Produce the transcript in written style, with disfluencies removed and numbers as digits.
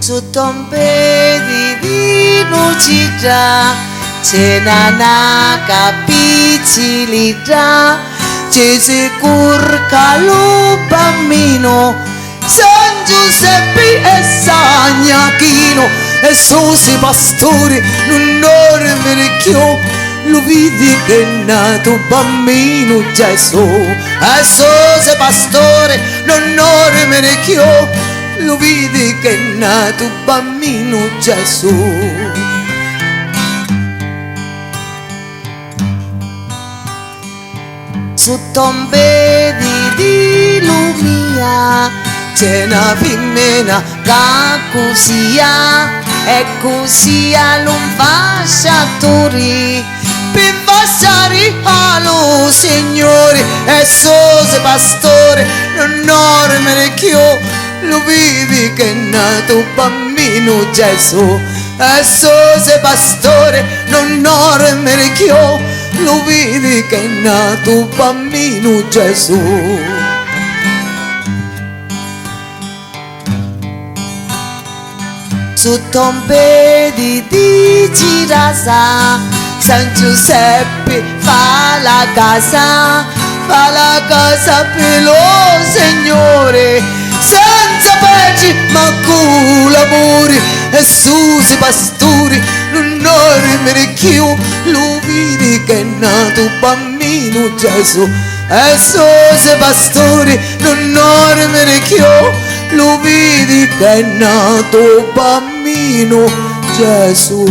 su tombe di nucita c'è una capicilità c'è sicurca lo bambino San Giuseppe e San Iachino e sosi pastori non dormire più lo vidi che è nato bambino Gesù e sosi pastori non dormire più lo vidi che è nato bambino Gesù. Su tombe di lumia c'è una femmina che cusia e cusia l'ambasciatori per passare allo Signore e sose pastore non dormire più lo vedi che è nato bambino Gesù e sose pastore non dormire più lo vedi che è nato bambino Gesù. Su tombe di girasa San Giuseppe fa la casa per lo Signore senza pace ma con l'amore e susi pastori non dormire più lo vedi che è nato bambino Gesù e susi pastori non dormire più lo vedi che è nato bambino Gesù.